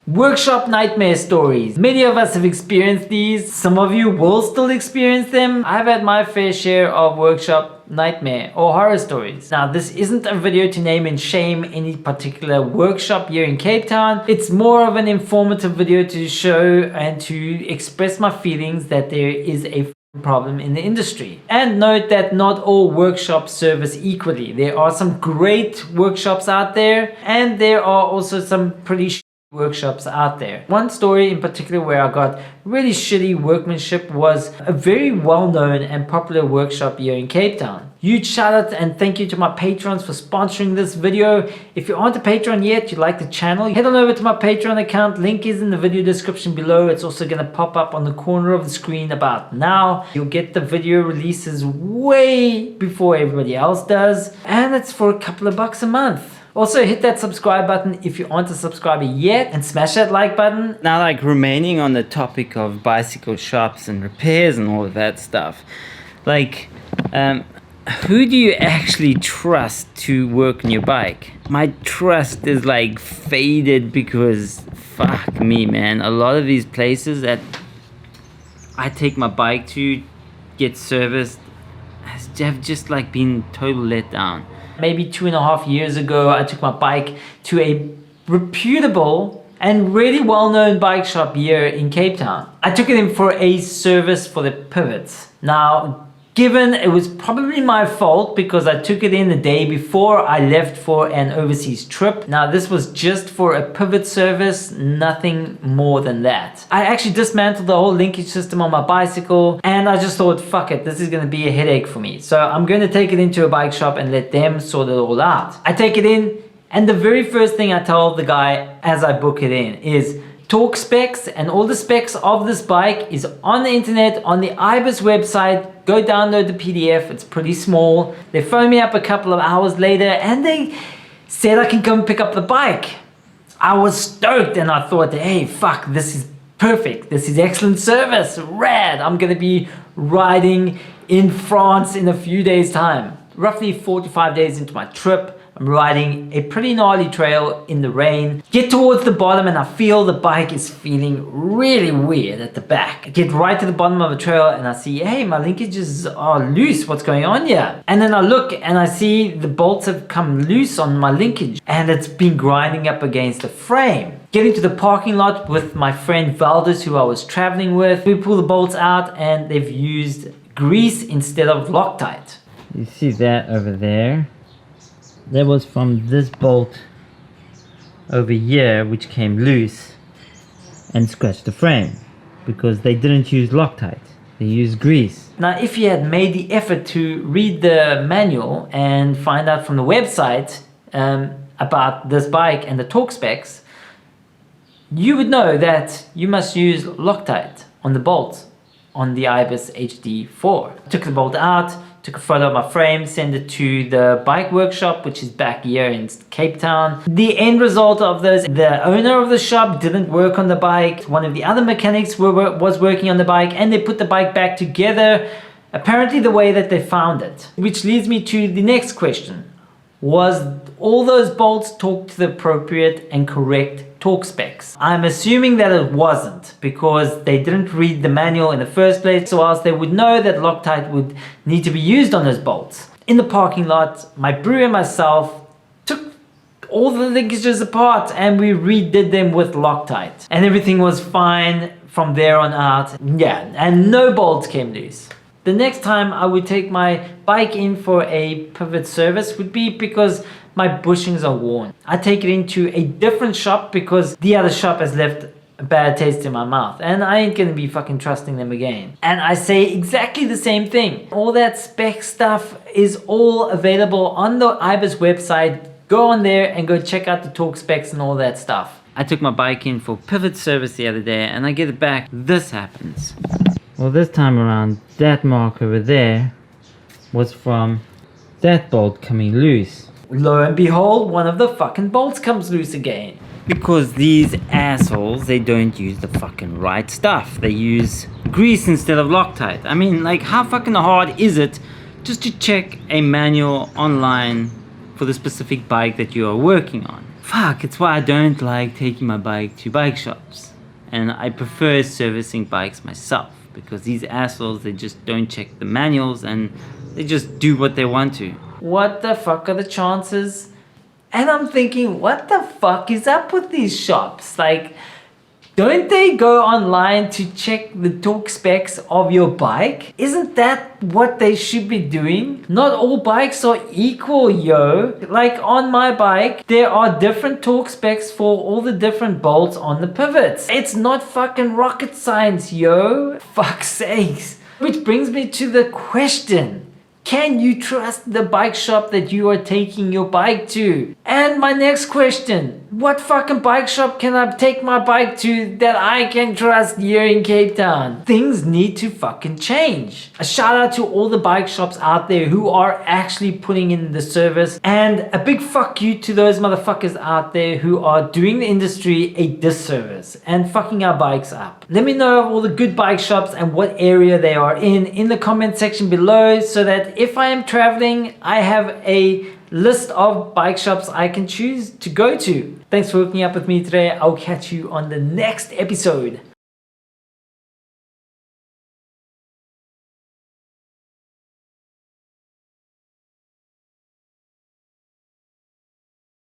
Workshop nightmare stories. Many of us have experienced these. Some of you will still experience them. I've had my fair share of workshop nightmare or horror stories. Now, this isn't a video to name and shame any particular workshop here in Cape Town. It's more of an informative video to show and to express my feelings that there is a problem in the industry. And note that not all workshops service equally. There are some great workshops out there, and there are also some pretty workshops out there. One story in particular where I got really shitty workmanship was a very well-known and popular workshop here in Cape Town. Huge shout out and thank you to my patrons for sponsoring this video. If you aren't a patron yet, you like the channel, head on over to my Patreon account. Link is in the video description below. It's also going to pop up on the corner of the screen about now. You'll get the video releases way before everybody else does, and it's for a couple of bucks a month. Also, hit that subscribe button if you aren't a subscriber yet, and smash that like button. Now, like, remaining on the topic of bicycle shops and repairs and all of that stuff, like, who do you actually trust to work on your bike? My trust is like faded because fuck me, man. A lot of these places that I take my bike to get serviced have just like been total letdown. Maybe 2.5 years ago, I took my bike to a reputable and really well-known bike shop here in Cape Town. I took it in for a service for the pivots. Now, given it was probably my fault because I took it in the day before I left for an overseas trip. Now, this was just for a pivot service, nothing more than that. I actually dismantled the whole linkage system on my bicycle, and I just thought, fuck it, this is gonna be a headache for me. So I'm gonna take it into a bike shop and let them sort it all out. I take it in, and the very first thing I tell the guy as I book it in is, talk specs, and all the specs of this bike is on the internet, on the IBIS website. Go download the PDF, it's pretty small. They phoned me up a couple of hours later and they said I can come pick up the bike. I was stoked and I thought, hey, fuck, this is perfect. This is excellent service, rad. I'm gonna be riding in France in a few days' time. Roughly 4 to 5 days into my trip, I'm riding a pretty gnarly trail in the rain. Get towards the bottom and I feel the bike is feeling really weird at the back. I get right to the bottom of the trail and I see, hey, my linkages are loose. What's going on here? And then I look and I see the bolts have come loose on my linkage and it's been grinding up against the frame. Getting to the parking lot with my friend Valdez, who I was traveling with, we pull the bolts out and they've used grease instead of Loctite. You see that over there? That was from this bolt over here, which came loose and scratched the frame because they didn't use Loctite, they used grease. Now, if you had made the effort to read the manual and find out from the website about this bike and the torque specs, you would know that you must use Loctite on the bolt on the IBIS HD4. I took the bolt out, took a photo of my frame, sent it to the bike workshop, which is back here in Cape Town. The end result of this, the owner of the shop didn't work on the bike. One of the other mechanics was working on the bike, and they put the bike back together, apparently the way that they found it. Which leads me to the next question. Was all those bolts torqued to the appropriate and correct torque specs? I'm assuming that it wasn't because they didn't read the manual in the first place, so else they would know that Loctite would need to be used on those bolts. In the parking lot, my brewer and myself took all the linkages apart and we redid them with Loctite. And everything was fine from there on out. Yeah, and no bolts came loose. The next time I would take my bike in for a pivot service would be because my bushings are worn. I take it into a different shop because the other shop has left a bad taste in my mouth and I ain't gonna be fucking trusting them again. And I say exactly the same thing. All that spec stuff is all available on the IBIS website. Go on there and go check out the torque specs and all that stuff. I took my bike in for pivot service the other day and I get it back, this happens. Well, this time around, that mark over there was from that bolt coming loose. Lo and behold, one of the fucking bolts comes loose again. Because these assholes, they don't use the fucking right stuff. They use grease instead of Loctite. I mean, like, how fucking hard is it just to check a manual online for the specific bike that you are working on? It's why I don't like taking my bike to bike shops. And I prefer servicing bikes myself, because these assholes, they just don't check the manuals and they just do what they want to. What the fuck are the chances? And I'm thinking, what the fuck is up with these shops? Like, don't they go online to check the torque specs of your bike? Isn't that what they should be doing? Not all bikes are equal, yo. Like on my bike, there are different torque specs for all the different bolts on the pivots. It's not fucking rocket science, yo. Fuck's sakes. Which brings me to the question. Can you trust the bike shop that you are taking your bike to? And my next question, what fucking bike shop can I take my bike to that I can trust here in Cape Town? Things need to fucking change. A shout out to all the bike shops out there who are actually putting in the service, and a big fuck you to those motherfuckers out there who are doing the industry a disservice and fucking our bikes up. Let me know of all the good bike shops and what area they are in the comment section below, so that if I am traveling, I have a list of bike shops I can choose to go to. Thanks for hooking up with me today. I'll catch you on the next episode.